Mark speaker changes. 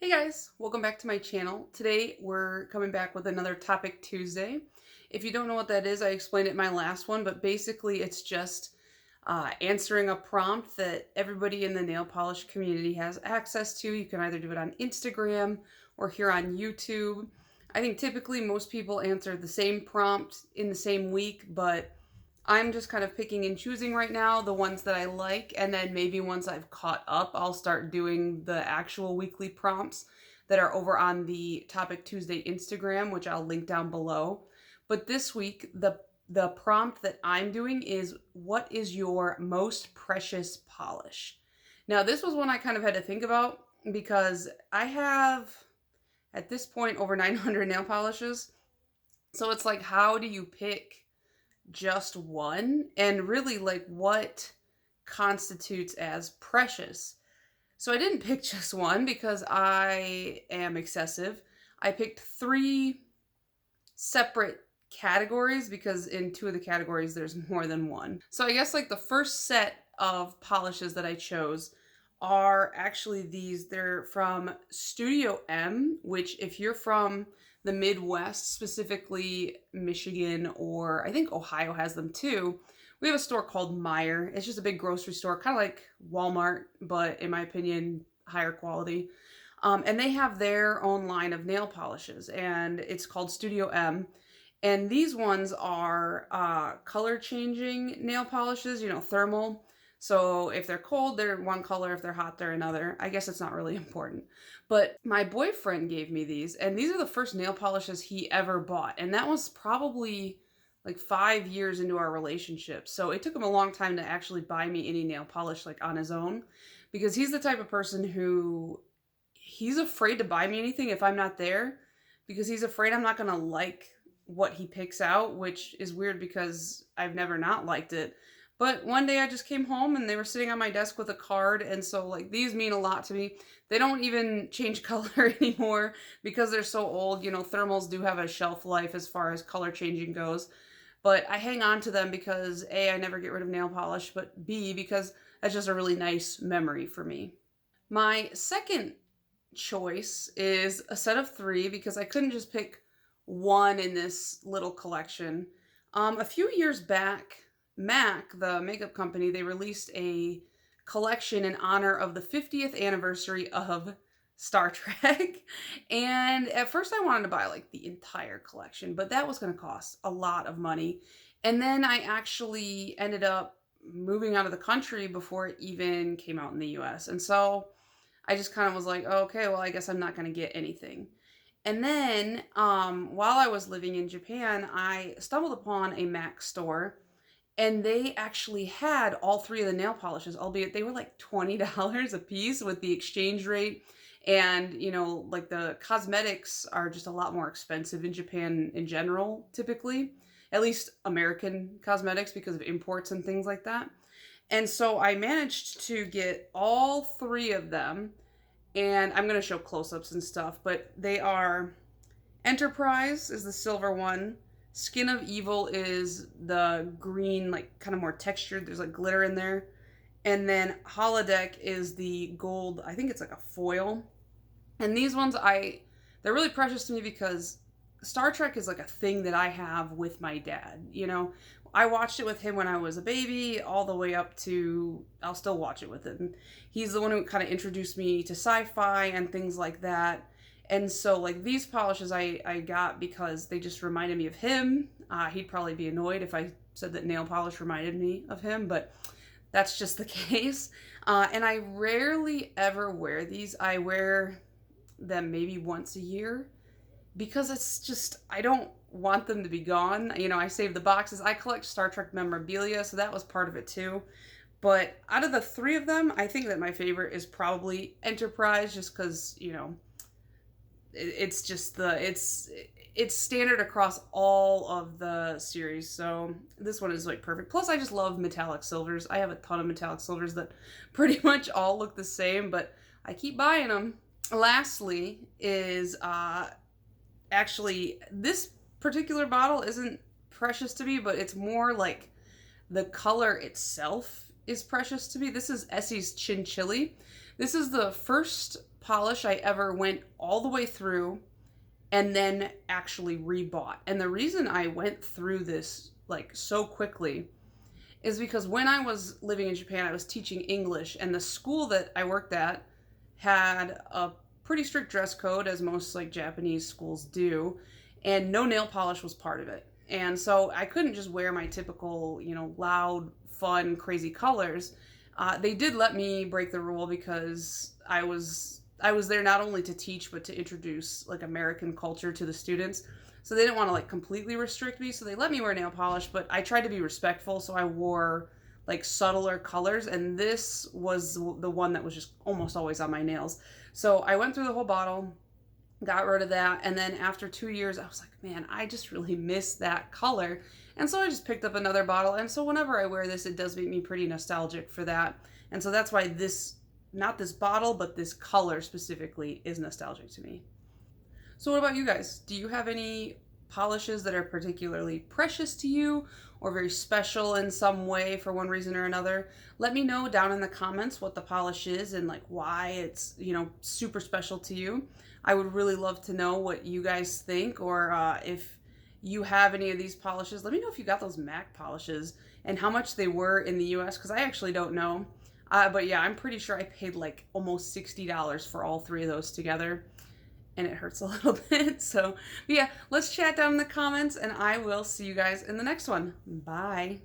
Speaker 1: Hey guys, welcome back to my channel. Today we're coming back with another Topic Tuesday. If you don't know what that is, I explained it in my last one, but basically it's just answering a prompt that everybody in the nail polish community has access to. You can either do it on Instagram or here on YouTube. I think typically most people answer the same prompt in the same week, but I'm just kind of picking and choosing right now the ones that I like, and then maybe once I've caught up, I'll start doing the actual weekly prompts that are over on the Topic Tuesday Instagram, which I'll link down below. But this week, the prompt that I'm doing is, what is your most precious polish? Now, this was one I kind of had to think about because I have at this point over 900 nail polishes. So it's like, how do you pick just one, and really like what constitutes as precious? So I didn't pick just one because I am excessive. I picked three separate categories because in two of the categories there's more than one. So I guess like the first set of polishes that I chose are actually these. They're from Studio M, which if you're from the Midwest, specifically Michigan, or I think Ohio has them too. We have a store called Meijer. It's just a big grocery store, kind of like Walmart, but in my opinion, higher quality. And they have their own line of nail polishes, and it's called Studio M. And these ones are color changing nail polishes, thermal. So if they're cold, they're one color. If they're hot, they're another. I guess it's not really important. But my boyfriend gave me these, and these are the first nail polishes he ever bought. And that was probably like 5 years into our relationship. So it took him a long time to actually buy me any nail polish like on his own, because he's the type of person who he's afraid to buy me anything if I'm not there, because he's afraid I'm not going to like what he picks out, which is weird because I've never not liked it. But one day I just came home and they were sitting on my desk with a card, and so like these mean a lot to me. They don't even change color anymore because they're so old. Thermals do have a shelf life as far as color changing goes. But I hang on to them because A, I never get rid of nail polish, but B, because that's just a really nice memory for me. My second choice is a set of three because I couldn't just pick one in this little collection. A few years back, MAC, the makeup company, they released a collection in honor of the 50th anniversary of Star Trek. And at first I wanted to buy like the entire collection, but that was going to cost a lot of money. And then I actually ended up moving out of the country before it even came out in the US. And so I just kind of was like, oh, okay, well, I guess I'm not going to get anything. And then while I was living in Japan, I stumbled upon a MAC store, and they actually had all three of the nail polishes, albeit they were like $20 a piece with the exchange rate. And, like the cosmetics are just a lot more expensive in Japan in general, typically, at least American cosmetics because of imports and things like that. And so I managed to get all three of them, and I'm going to show close-ups and stuff, but they are Enterprise is the silver one, Skin of Evil is the green, like kind of more textured, there's like glitter in there, and then Holodeck is the gold, I think it's like a foil. And these ones, they're really precious to me because Star Trek is like a thing that I have with my dad. I watched it with him when I was a baby, all the way up to, I'll still watch it with him. He's the one who kind of introduced me to sci-fi and things like that. And so, like, these polishes I got because they just reminded me of him. He'd probably be annoyed if I said that nail polish reminded me of him, but that's just the case. And I rarely ever wear these. I wear them maybe once a year because it's just, I don't want them to be gone. I save the boxes. I collect Star Trek memorabilia, so that was part of it too. But out of the three of them, I think that my favorite is probably Enterprise, just because, it's just it's standard across all of the series. So this one is like perfect. Plus I just love metallic silvers. I have a ton of metallic silvers that pretty much all look the same, but I keep buying them. Lastly is actually, this particular bottle isn't precious to me, but it's more like the color itself is precious to me. This is Essie's Chinchilli, This is the first polish I ever went all the way through and then actually rebought. And the reason I went through this like so quickly is because when I was living in Japan, I was teaching English, and the school that I worked at had a pretty strict dress code, as most like Japanese schools do, and no nail polish was part of it. And so I couldn't just wear my typical, loud, fun, crazy colors. They did let me break the rule because I was there not only to teach but to introduce like American culture to the students. So they didn't want to like completely restrict me, so they let me wear nail polish, but I tried to be respectful, so I wore like subtler colors, and this was the one that was just almost always on my nails. So I went through the whole bottle, got rid of that, and then after 2 years I was like, man, I just really miss that color. And so I just picked up another bottle, and so whenever I wear this, it does make me pretty nostalgic for that. And so that's why this, not this bottle, but this color specifically is nostalgic to me. So what about you guys? Do you have any polishes that are particularly precious to you or very special in some way for one reason or another? Let me know down in the comments what the polish is and like why it's, super special to you. I would really love to know what you guys think, or if you have any of these polishes. Let me know if you got those MAC polishes and how much they were in the US, because I actually don't know. But yeah, I'm pretty sure I paid like almost $60 for all three of those together, and it hurts a little bit. So, yeah, let's chat down in the comments, and I will see you guys in the next one. Bye.